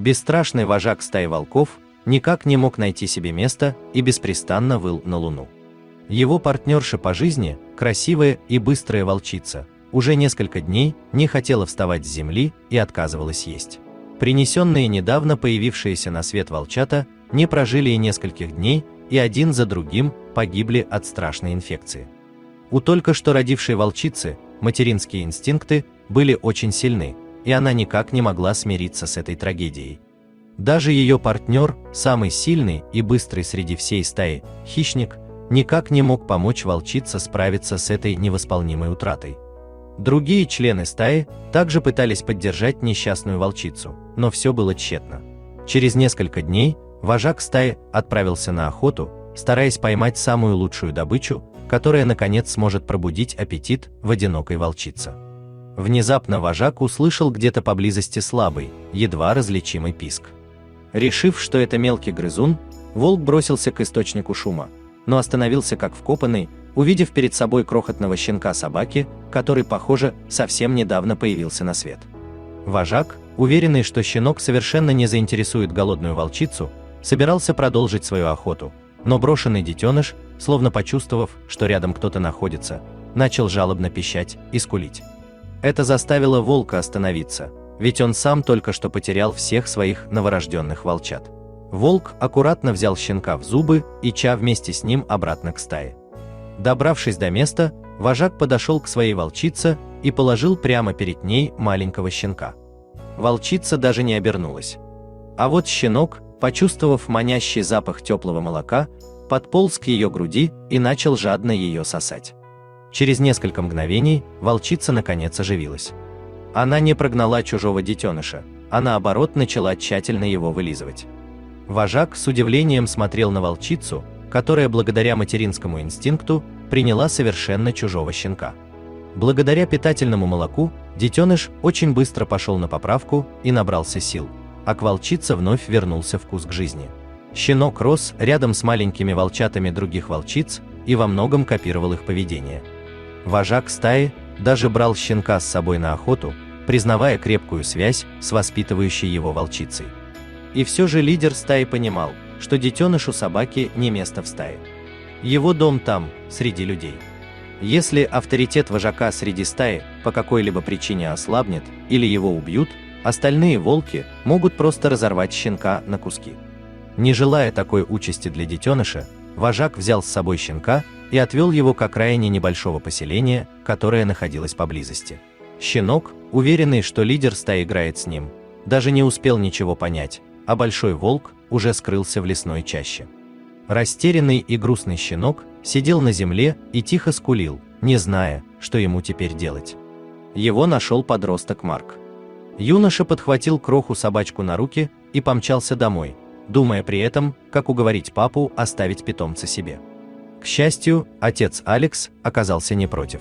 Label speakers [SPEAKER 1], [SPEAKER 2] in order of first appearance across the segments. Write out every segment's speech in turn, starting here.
[SPEAKER 1] Бесстрашный вожак стаи волков никак не мог найти себе места и беспрестанно выл на луну. Его партнерша по жизни, красивая и быстрая волчица, уже несколько дней не хотела вставать с земли и отказывалась есть. Принесенные недавно появившиеся на свет волчата не прожили и нескольких дней, и один за другим погибли от страшной инфекции. У только что родившей волчицы материнские инстинкты были очень сильны, и она никак не могла смириться с этой трагедией. Даже ее партнер, самый сильный и быстрый среди всей стаи, хищник, никак не мог помочь волчице справиться с этой невосполнимой утратой. Другие члены стаи также пытались поддержать несчастную волчицу, но все было тщетно. Через несколько дней вожак стаи отправился на охоту, стараясь поймать самую лучшую добычу, которая наконец сможет пробудить аппетит в одинокой волчице. Внезапно вожак услышал где-то поблизости слабый, едва различимый писк. Решив, что это мелкий грызун, волк бросился к источнику шума, но остановился как вкопанный, увидев перед собой крохотного щенка собаки, который, похоже, совсем недавно появился на свет. Вожак, уверенный, что щенок совершенно не заинтересует голодную волчицу, собирался продолжить свою охоту, но брошенный детеныш, словно почувствовав, что рядом кто-то находится, начал жалобно пищать и скулить. Это заставило волка остановиться, ведь он сам только что потерял всех своих новорожденных волчат. Волк аккуратно взял щенка в зубы и ча вместе с ним обратно к стае. Добравшись до места, вожак подошел к своей волчице и положил прямо перед ней маленького щенка. Волчица даже не обернулась. А вот щенок, почувствовав манящий запах теплого молока, подполз к ее груди и начал жадно ее сосать. Через несколько мгновений волчица наконец оживилась. Она не прогнала чужого детеныша, а наоборот начала тщательно его вылизывать. Вожак с удивлением смотрел на волчицу, которая благодаря материнскому инстинкту приняла совершенно чужого щенка. Благодаря питательному молоку детеныш очень быстро пошел на поправку и набрался сил, а к волчице вновь вернулся вкус к жизни. Щенок рос рядом с маленькими волчатами других волчиц и во многом копировал их поведение. Вожак стаи даже брал щенка с собой на охоту, признавая крепкую связь с воспитывающей его волчицей. И все же лидер стаи понимал, что детенышу собаки не место в стае. Его дом там, среди людей. Если авторитет вожака среди стаи по какой-либо причине ослабнет или его убьют, остальные волки могут просто разорвать щенка на куски. Не желая такой участи для детеныша, вожак взял с собой щенка и отвел его к окраине небольшого поселения, которое находилось поблизости. Щенок, уверенный, что лидер стаи играет с ним, даже не успел ничего понять, а большой волк уже скрылся в лесной чаще. Растерянный и грустный щенок сидел на земле и тихо скулил, не зная, что ему теперь делать. Его нашел подросток Марк. Юноша подхватил кроху собачку на руки и помчался домой, думая при этом, как уговорить папу оставить питомца себе. К счастью, отец Алекс оказался не против.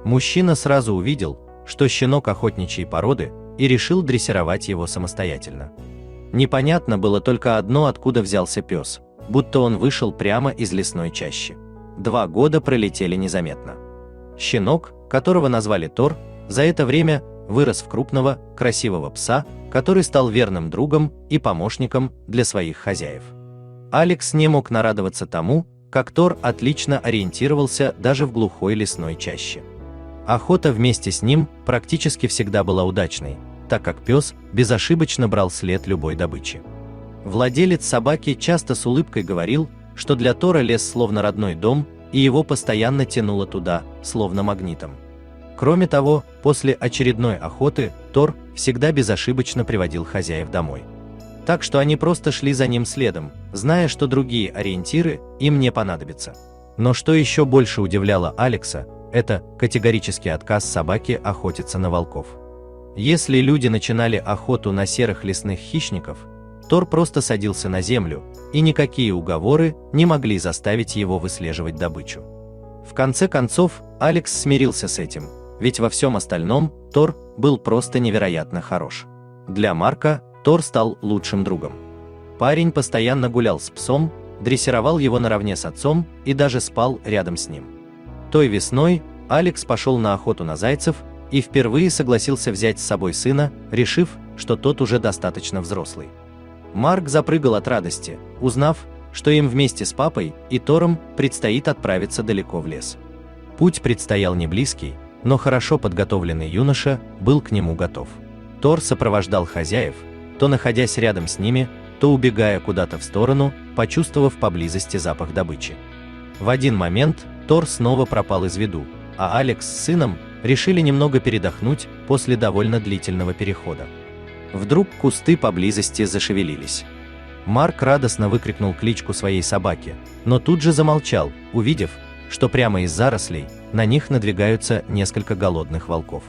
[SPEAKER 1] Мужчина сразу увидел, что щенок охотничьей породы, и решил дрессировать его самостоятельно. Непонятно было только одно, откуда взялся пес, будто он вышел прямо из лесной чащи. 2 года пролетели незаметно. Щенок, которого назвали Тор, за это время вырос в крупного, красивого пса, который стал верным другом и помощником для своих хозяев. Алекс не мог нарадоваться тому, как Тор отлично ориентировался даже в глухой лесной чаще. Охота вместе с ним практически всегда была удачной, так как пес безошибочно брал след любой добычи. Владелец собаки часто с улыбкой говорил, что для Тора лес словно родной дом, и его постоянно тянуло туда, словно магнитом. Кроме того, после очередной охоты Тор всегда безошибочно приводил хозяев домой. Так что они просто шли за ним следом, зная, что другие ориентиры им не понадобятся. Но что еще больше удивляло Алекса, это категорический отказ собаки охотиться на волков. Если люди начинали охоту на серых лесных хищников, Тор просто садился на землю, и никакие уговоры не могли заставить его выслеживать добычу. В конце концов, Алекс смирился с этим, ведь во всем остальном Тор был просто невероятно хорош. Для Марка Тор стал лучшим другом. Парень постоянно гулял с псом, дрессировал его наравне с отцом и даже спал рядом с ним. Той весной Алекс пошел на охоту на зайцев и впервые согласился взять с собой сына, решив, что тот уже достаточно взрослый. Марк запрыгал от радости, узнав, что им вместе с папой и Тором предстоит отправиться далеко в лес. Путь предстоял не близкий, но хорошо подготовленный юноша был к нему готов. Тор сопровождал хозяев, то находясь рядом с ними, то убегая куда-то в сторону, почувствовав поблизости запах добычи. В один момент Тор снова пропал из виду, а Алекс с сыном решили немного передохнуть после довольно длительного перехода. Вдруг кусты поблизости зашевелились. Марк радостно выкрикнул кличку своей собаки, но тут же замолчал, увидев, что прямо из зарослей на них надвигаются несколько голодных волков.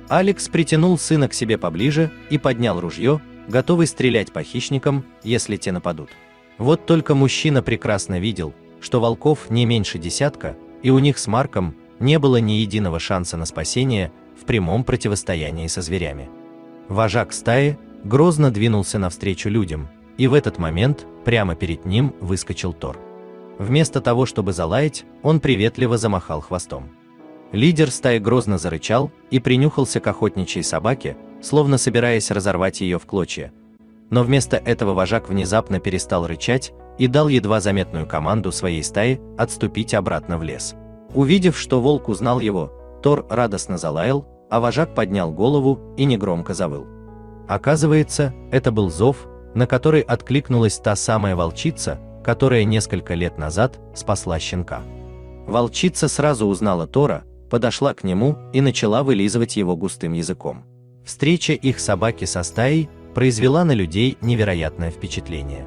[SPEAKER 1] Алекс притянул сына к себе поближе и поднял ружье, готовый стрелять по хищникам, если те нападут. Вот только мужчина прекрасно видел, что волков не меньше десятка, и у них с Марком не было ни единого шанса на спасение в прямом противостоянии со зверями. Вожак стаи грозно двинулся навстречу людям, и в этот момент прямо перед ним выскочил Тор. Вместо того, чтобы залаять, он приветливо замахал хвостом. Лидер стаи грозно зарычал и принюхался к охотничьей собаке, словно собираясь разорвать ее в клочья. Но вместо этого вожак внезапно перестал рычать и дал едва заметную команду своей стае отступить обратно в лес. Увидев, что волк узнал его, Тор радостно залаял, а вожак поднял голову и негромко завыл. Оказывается, это был зов, на который откликнулась та самая волчица, которая несколько лет назад спасла щенка. Волчица сразу узнала Тора, подошла к нему и начала вылизывать его густым языком. Встреча их собаки со стаей произвела на людей невероятное впечатление.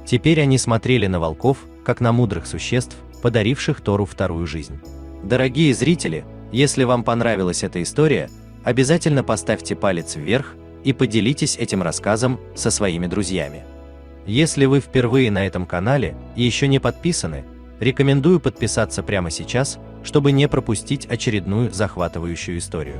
[SPEAKER 1] Теперь они смотрели на волков, как на мудрых существ, подаривших Тору вторую жизнь. Дорогие зрители, если вам понравилась эта история, обязательно поставьте палец вверх и поделитесь этим рассказом со своими друзьями. Если вы впервые на этом канале и еще не подписаны, рекомендую подписаться прямо сейчас, чтобы не пропустить очередную захватывающую историю.